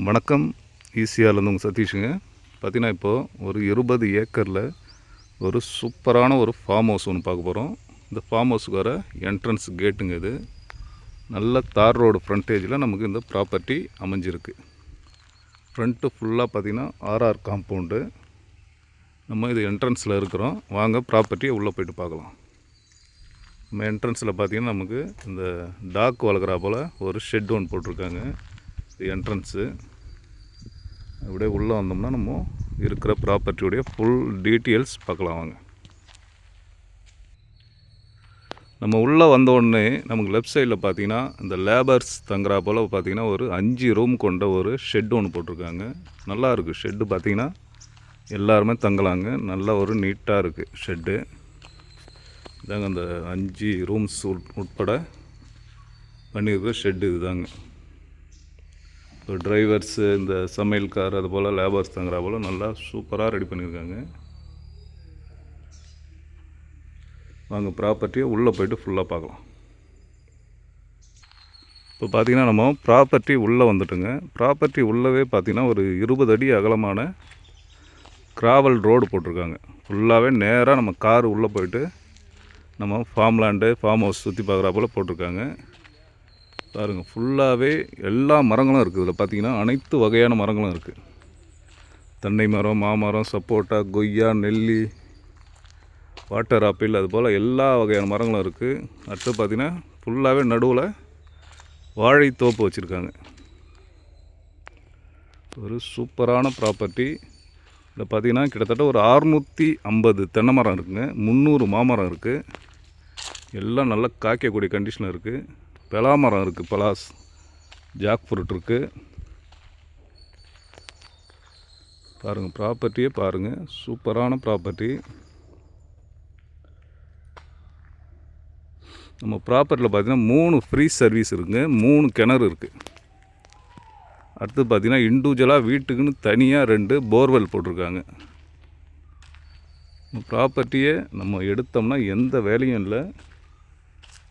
வணக்கம். ஈசிஆர்லேருந்து உங்கள் சதீஷுங்க. பார்த்தீங்கன்னா இப்போது ஒரு 20 ஏக்கரில் ஒரு சூப்பரான ஒரு ஃபார்ம் ஹவுஸ் ஒன்று பார்க்க போகிறோம். இந்த ஃபார்ம் ஹவுஸுக்கு வர என்ட்ரன்ஸ் கேட்டுங்க இது. நல்ல தார் ரோடு ஃப்ரண்டேஜில் நமக்கு இந்த ப்ராப்பர்ட்டி அமைஞ்சிருக்கு. ஃப்ரண்ட்டு ஃபுல்லாக பார்த்திங்கன்னா ஆர்ஆர் காம்பவுண்டு. நம்ம இது என்ட்ரன்ஸில் இருக்கிறோம். வாங்க ப்ராப்பர்ட்டியை உள்ளே போய்ட்டு பார்க்கலாம். நம்ம என்ட்ரன்ஸில் பார்த்திங்கன்னா நமக்கு இந்த டாக் வளர்க்குறா போல் ஒரு ஷெட் ஒன்று போட்டிருக்காங்க. இது என்ட்ரன்ஸு. அப்படியே உள்ளே வந்தோம்னா நம்ம இருக்கிற ப்ராப்பர்ட்டியுடைய ஃபுல் டீட்டெயில்ஸ் பார்க்கலாம் வாங்க. நம்ம உள்ளே வந்தோடனே நமக்கு லெஃப்ட் சைடில் பார்த்தீங்கன்னா இந்த லேபர்ஸ் தங்குறா போல் பார்த்தீங்கன்னா ஒரு 5 ரூம் கொண்ட ஒரு ஷெட் ஒன்று போட்டிருக்காங்க. நல்லா இருக்குது ஷெட்டு. பார்த்திங்கன்னா எல்லாருமே தங்கலாங்க. நல்லா ஒரு நீட்டாக இருக்குது ஷெட்டு. இதாங்க அந்த 5 ரூம்ஸ் உட்பட பண்ணியிருக்கிற ஷெட்டு இதுதாங்க. இப்போ டிரைவர்ஸு, இந்த சமையல்கார், அது போல் லேபர்ஸ் தங்குறா போல் நல்லா சூப்பராக ரெடி பண்ணியிருக்காங்க. வாங்க ப்ராப்பர்ட்டியை உள்ளே போய்ட்டு ஃபுல்லாக பார்க்கலாம். இப்போ பார்த்திங்கன்னா நம்ம ப்ராப்பர்ட்டி உள்ளே வந்துட்டுங்க. ப்ராப்பர்ட்டி உள்ளவே பார்த்திங்கன்னா ஒரு 20 அடி அகலமான கிராவல் ரோடு போட்டிருக்காங்க. ஃபுல்லாகவே நேராக நம்ம கார் உள்ளே போய்ட்டு நம்ம ஃபார்ம் லேண்டு, ஃபார்ம் ஹவுஸ் சுற்றி பார்க்குறா போல் போட்டிருக்காங்க. பாருங்கள், ஃபுல்லாகவே எல்லா மரங்களும் இருக்குது. இதில் பார்த்திங்கன்னா அனைத்து வகையான மரங்களும் இருக்குது. தென்னை மரம், மாமரம், சப்போட்டா, கொய்யா, நெல்லி, வாட்டர் ஆப்பிள், அது போல் எல்லா வகையான மரங்களும் இருக்குது. அடுத்து பார்த்திங்கன்னா ஃபுல்லாகவே நடுவில் வாழைத்தோப்பு வச்சுருக்காங்க. ஒரு சூப்பரான ப்ராப்பர்ட்டி. இதில் பார்த்திங்கன்னா கிட்டத்தட்ட ஒரு 650 தென்னை மரம் இருக்குதுங்க. 300 மாமரம் இருக்குது. எல்லாம் நல்லா காய்க்கக்கூடிய கண்டிஷனில் இருக்குது. பலாமரம் இருக்குது, பலாஸ், ஜாக் ஃப்ரூட் இருக்குது. பாருங்கள் ப்ராப்பர்ட்டியே பாருங்கள், சூப்பரான ப்ராப்பர்ட்டி. நம்ம ப்ராப்பர்ட்டியில் பார்த்திங்கன்னா 3 ஃப்ரீ சர்வீஸ் இருக்குங்க. 3 கிணறு இருக்குது. அடுத்து பார்த்திங்கன்னா இண்டிவிஜுவலாக வீட்டுக்குன்னு தனியாக 2 போர்வெல் போட்டிருக்காங்க. ப்ராப்பர்ட்டியே நம்ம எடுத்தோம்னா எந்த வேலையும் இல்லை,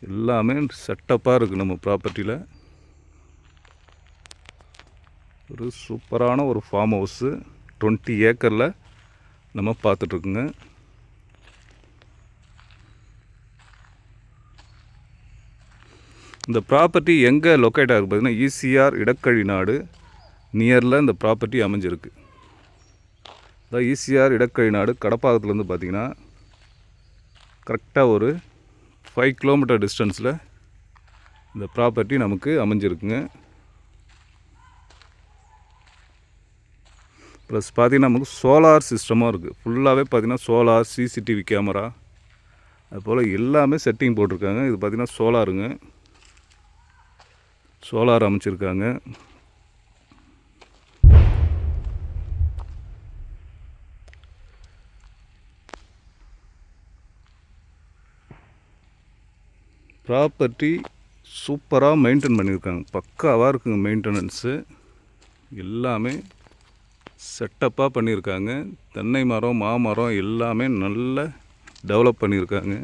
எல்லாமே செட்டப்பாக இருக்குது. நம்ம ப்ராப்பர்ட்டியில் ஒரு சூப்பரான ஒரு ஃபார்ம் ஹவுஸு 20 ஏக்கரில் நம்ம பார்த்துட்ருக்குங்க. இந்த ப்ராப்பர்ட்டி எங்கே லொக்கேட் ஆகிருக்கு பார்த்திங்கன்னா ஈசிஆர் இடக்கழி நாடு நியரில் இந்த ப்ராப்பர்ட்டி அமைஞ்சிருக்கு. அதான் ஈசிஆர் இடக்கழி நாடு கடப்பாக்கத்துலேருந்து பார்த்திங்கன்னா கரெக்டாக ஒரு 5 கிலோமீட்டர் டிஸ்டன்ஸில் இந்த ப்ராப்பர்ட்டி நமக்கு அமைஞ்சிருக்குங்க. ப்ளஸ் பார்த்திங்கன்னா நமக்கு சோலார் சிஸ்டமும் இருக்குது. ஃபுல்லாகவே பார்த்திங்கன்னா சோலார், சிசிடிவி கேமரா, அதுபோல் எல்லாமே செட்டிங் போட்டிருக்காங்க. இது பார்த்திங்கன்னா சோலாருங்க. சோலார் அமைச்சிருக்காங்க. ப்ராப்பர்ட்டி சூப்பராக மெயின்டைன் பண்ணியிருக்காங்க. பக்காவாக இருக்குங்க மெயின்டெனன்ஸு. எல்லாமே செட்டப்பாக பண்ணியிருக்காங்க. தென்னை மரம், மாமரம் எல்லாமே நல்லா டெவலப் பண்ணியிருக்காங்க.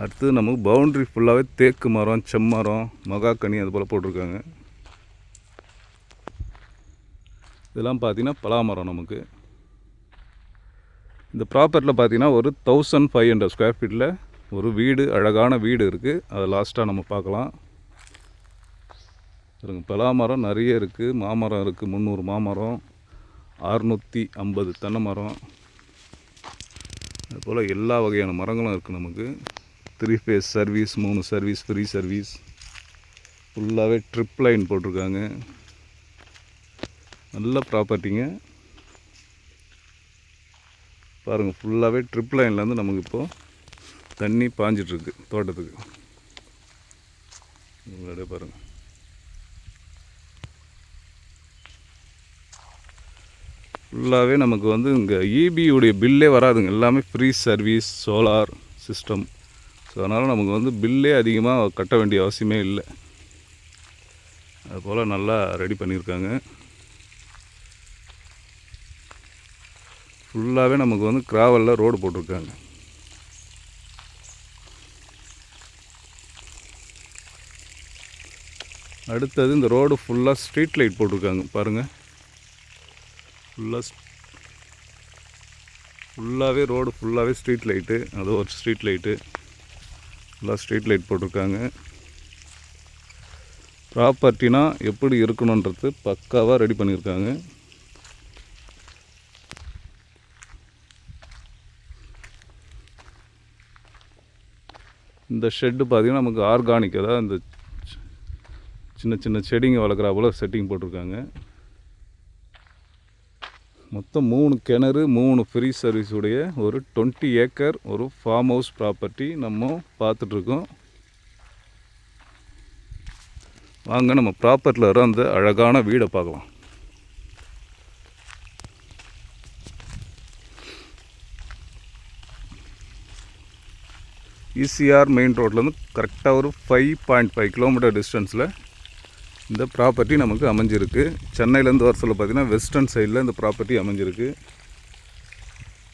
அடுத்து நமக்கு பவுண்ட்ரி ஃபுல்லாகவே தேக்கு மரம், செம்மரம், மகாக்கனி, அது போல் போட்டிருக்காங்க. இதெல்லாம் பார்த்திங்கன்னா பலாமரம். நமக்கு இந்த ப்ராப்பர்ட்டியில் பார்த்திங்கன்னா ஒரு 1500 ஸ்கொயர் ஃபீட்டில் ஒரு வீடு, அழகான வீடு இருக்குது. அதை லாஸ்ட்டாக நம்ம பார்க்கலாம். பலாமரம் நிறைய இருக்குது, மாமரம் இருக்குது. 300 மாமரம், 650 தென்னை மரம், அதுபோல் எல்லா வகையான மரங்களும் இருக்குது. நமக்கு 3 phase service, 3 service, free service. ஃபுல்லாகவே ட்ரிப் லைன் போட்டிருக்காங்க. நல்ல ப்ராப்பர்ட்டிங்க. பாருங்கள், ஃபுல்லாகவே ட்ரிப் லைன்லேருந்து நமக்கு இப்போது தண்ணி பாஞ்சிட்ருக்கு தோட்டத்துக்கு. அப்படியே பாருங்கள். ஃபுல்லாகவே நமக்கு வந்து இங்கே இபியுடைய பில்லே வராதுங்க. எல்லாமே free service, solar system. So அதனால் நமக்கு வந்து பில்லே அதிகமாக கட்ட வேண்டிய அவசியமே இல்லை. அதுபோல் நல்லா ரெடி பண்ணியிருக்காங்க. ஃபுல்லாகவே நமக்கு வந்து கிராவலில் ரோடு போட்டிருக்காங்க. அடுத்தது இந்த ரோடு ஃபுல்லாக ஸ்ட்ரீட் லைட் போட்டிருக்காங்க பாருங்கள். ஃபுல்லாகவே ரோடு ஃபுல்லாகவே ஸ்ட்ரீட் லைட்டு. அது ஒரு ஸ்ட்ரீட் லைட்டு ஃபுல்லாக ஸ்ட்ரீட் லைட் போட்டிருக்காங்க. ப்ராப்பர்ட்டினா எப்படி இருக்கணுன்றது பக்காவாக ரெடி பண்ணியிருக்காங்க. இந்த ஷெட்டு பார்த்திங்கன்னா நமக்கு ஆர்கானிக், அதாவது இந்த சின்ன சின்ன செடிங்க வளர்க்குறா போல் செட்டிங் போட்டிருக்காங்க. மொத்தம் 3 கிணறு 3 ஃப்ரீ சர்வீஸ் உடைய ஒரு 20 ஏக்கர் ஒரு ஃபார்ம் ஹவுஸ் ப்ராப்பர்ட்டி நம்ம பார்த்துட்ருக்கோம். வாங்க நம்ம ப்ராப்பர்ட்டியில் வர அந்த அழகான வீடை பார்க்கலாம். ஈசிஆர் மெயின் ரோட்லேருந்து கரெக்டாக ஒரு 5.5 கிலோமீட்டர் டிஸ்டன்ஸில் இந்த ப்ராப்பர்ட்டி நமக்கு அமைஞ்சிருக்கு. சென்னையிலேருந்து வர சொல்ல பார்த்திங்கன்னா வெஸ்டர்ன் சைடில் இந்த ப்ராப்பர்ட்டி அமைஞ்சிருக்கு.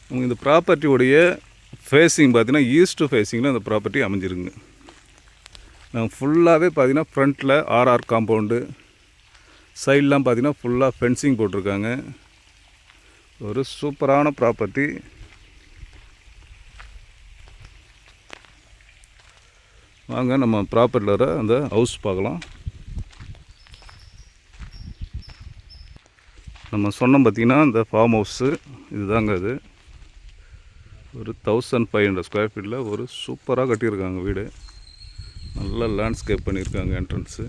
நமக்கு இந்த ப்ராப்பர்ட்டியோடைய ஃபேஸிங் பார்த்திங்கன்னா ஈஸ்ட்டு ஃபேஸிங்கில் இந்த ப்ராப்பர்ட்டி அமைஞ்சிருக்குங்க. நாங்கள் ஃபுல்லாகவே பார்த்திங்கன்னா ஃப்ரண்ட்டில் ஆர்ஆர் காம்பவுண்டு, சைட்லாம் பார்த்திங்கன்னா ஃபுல்லாக ஃபென்சிங் போட்டிருக்காங்க. ஒரு சூப்பரான ப்ராப்பர்ட்டி. வாங்க நம்ம ப்ராப்பர்ட்டியில் வர அந்த ஹவுஸ் பார்க்கலாம். நம்ம சொன்னோம் பார்த்திங்கன்னா இந்த ஃபார்ம் ஹவுஸு இதுதாங்க. அது ஒரு 1500 ஸ்கொயர் ஃபீட்டில் ஒரு சூப்பராக கட்டியிருக்காங்க வீடு. நல்லா லேண்ட்ஸ்கேப் பண்ணியிருக்காங்க என்ட்ரன்ஸு.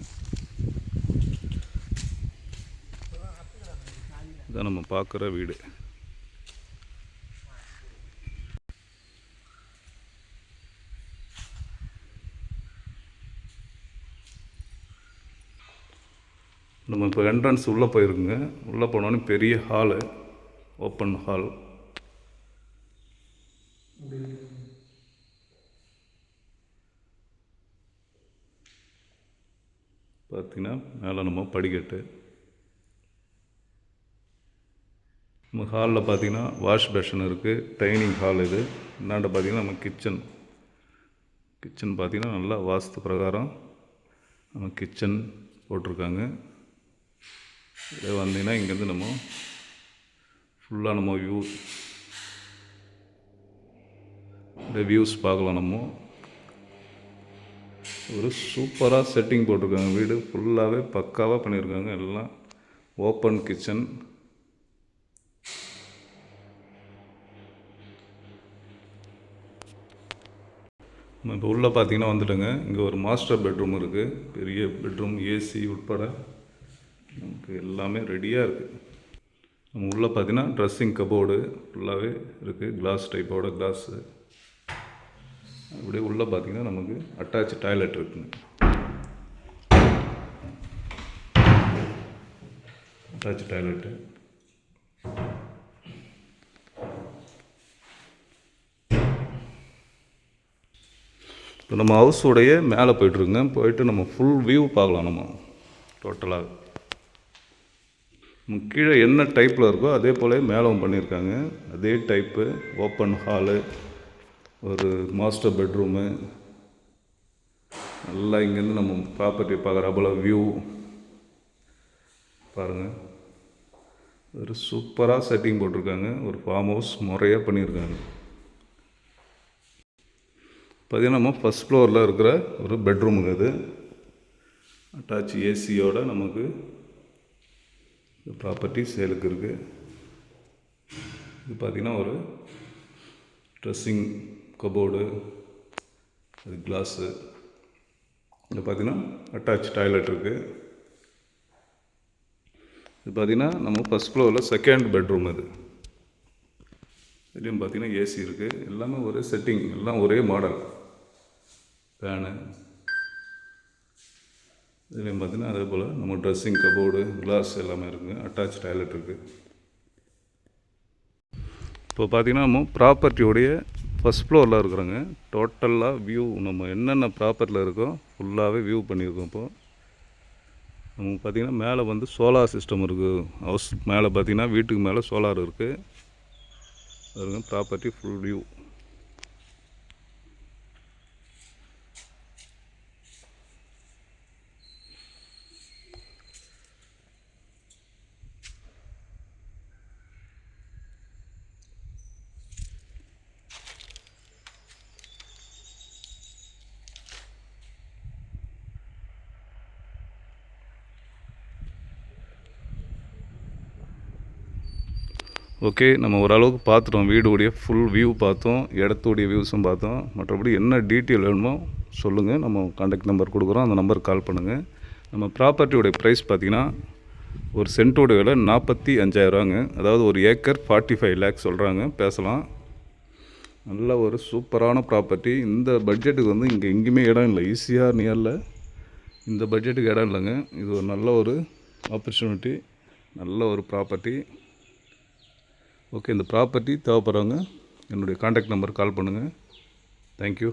இதான் நம்ம பார்க்குற வீடு. நம்ம இப்போ என்ட்ரன்ஸ் உள்ளே போயிருக்குங்க. உள்ளே போனோன்னே பெரிய ஹாலு, ஓப்பன் ஹால். பார்த்திங்கன்னா மேலே நம்ம படிக்கட்டு. நம்ம ஹாலில் பார்த்திங்கன்னா வாஷ் பேஷன் இருக்குது. டைனிங் ஹால் இது. என்னாண்ட பார்த்திங்கன்னா நம்ம கிச்சன் பார்த்திங்கன்னா நல்லா வாஸ்து பிரகாரம் நம்ம கிச்சன் போட்டிருக்காங்க. இதே வந்தீங்கன்னா இங்கேருந்து நம்ம ஃபுல்லாக நம்ம வியூஸ் பார்க்கலாம். நம்ம ஒரு சூப்பராக செட்டிங் போட்டிருக்காங்க. வீடு ஃபுல்லாகவே பக்காவாக பண்ணியிருக்காங்க. எல்லாம் ஓப்பன் கிச்சன். நம்ம இப்போ உள்ளே பார்த்தீங்கன்னா வந்துட்டோங்க. இங்கே ஒரு மாஸ்டர் பெட்ரூம் இருக்குது. பெரிய பெட்ரூம், ஏசி உட்பட நமக்கு எல்லாமே ரெடியாக இருக்குது. நம்ம உள்ளே பார்த்தீங்கன்னா ட்ரெஸ்ஸிங் கபோர்டு ஃபுல்லாகவே இருக்குது. கிளாஸ் டைப்போட கிளாஸு. அப்படியே உள்ளே பார்த்தீங்கன்னா நமக்கு அட்டாச் டாய்லெட் இருக்குங்க. Attach toilet. இப்போ நம்ம ஹவுஸுடைய மேலே போய்ட்டுருங்க. போயிட்டு நம்ம ஃபுல் வியூ பார்க்கலாம். நம்ம டோட்டலாக கீழே என்ன டைப்பில் இருக்கோ அதே போல் மேலும் பண்ணியிருக்காங்க. அதே டைப்பு ஓப்பன் ஹாலு, ஒரு மாஸ்டர் பெட்ரூமு. நல்லா இங்கேருந்து நம்ம ப்ராப்பர்ட்டி பார்க்குற போல் வியூ பாருங்கள். ஒரு சூப்பராக செட்டிங் போட்டிருக்காங்க. ஒரு ஃபார்ம் ஹவுஸ் முறையாக பண்ணியிருக்காங்க. பார்த்திங்கன்னா நம்ம ஃபஸ்ட் ஃப்ளோரில் இருக்கிற ஒரு பெட்ரூமுங்க. அது அட்டாச் ஏசியோட நமக்கு ப்ராப்பர்ட்டி சேலுக்கு இருக்குது. இது பார்த்திங்கன்னா ஒரு ட்ரெஸ்ஸிங் கபோர்டு, அது கிளாஸு. இது பார்த்திங்கன்னா அட்டாச் டாய்லெட் இருக்குது. இது பார்த்திங்கன்னா நம்ம ஃபஸ்ட் ஃப்ளோரில் செகண்ட் பெட்ரூம். அது இதுலேயும் பார்த்திங்கன்னா ஏசி இருக்குது. எல்லாமே ஒரே செட்டிங், எல்லாம் ஒரே மாடல். ஃபேனு இதுலேயும் பார்த்திங்கன்னா அதே போல் நம்ம ட்ரெஸ்ஸிங் கபோர்டு, கிளாஸ் எல்லாமே இருக்குங்க. அட்டாச் டாய்லெட் இருக்குது. இப்போ பார்த்திங்கன்னா நம்ம ப்ராப்பர்ட்டியோடைய ஃபஸ்ட் ஃப்ளோரில் இருக்கிறோங்க. டோட்டலாக வியூ நம்ம என்னென்ன ப்ராப்பர்ட்டியில் இருக்கோ ஃபுல்லாகவே வியூ பண்ணியிருக்கோம். இப்போது நமக்கு பார்த்திங்கன்னா மேலே வந்து சோலார் சிஸ்டம் இருக்குது. ஹவுஸ் மேலே பார்த்திங்கன்னா வீட்டுக்கு மேலே சோலார் இருக்குது. அதுங்க ப்ராப்பர்ட்டி ஃபுல் வியூ. ஓகே, நம்ம ஓரளவுக்கு பார்த்துட்டோம். வீடுடைய ஃபுல் வியூ பார்த்தோம், இடத்துடைய வியூஸும் பார்த்தோம். மற்றபடி என்ன டீட்டெயில் வேணுமோ சொல்லுங்கள், நம்ம கான்டாக்ட் நம்பர் கொடுக்குறோம், அந்த நம்பருக்கு கால் பண்ணுங்கள். நம்ம ப்ராப்பர்ட்டியோடைய ப்ரைஸ் பார்த்திங்கன்னா ஒரு சென்ட்டோட விலை 45,000ரூவாங்க. அதாவது ஒரு ஏக்கர் 45 லேக்ஸ் சொல்கிறாங்க. பேசலாம். நல்ல ஒரு சூப்பரான ப்ராப்பர்ட்டி. இந்த பட்ஜெட்டுக்கு வந்து இங்கே எங்கேயுமே இடம் இல்லை. ஈஸியாக நியரில் இந்த பட்ஜெட்டுக்கு இடம் இல்லைங்க. இது ஒரு நல்ல ஒரு ஆப்பர்ச்சுனிட்டி, நல்ல ஒரு ப்ராப்பர்ட்டி. ஓகே, இந்த ப்ராப்பர்ட்டி தேவைப்படுறவங்க என்னுடைய கான்டாக்ட் நம்பர் கால் பண்ணுங்கள். தேங்க்யூ.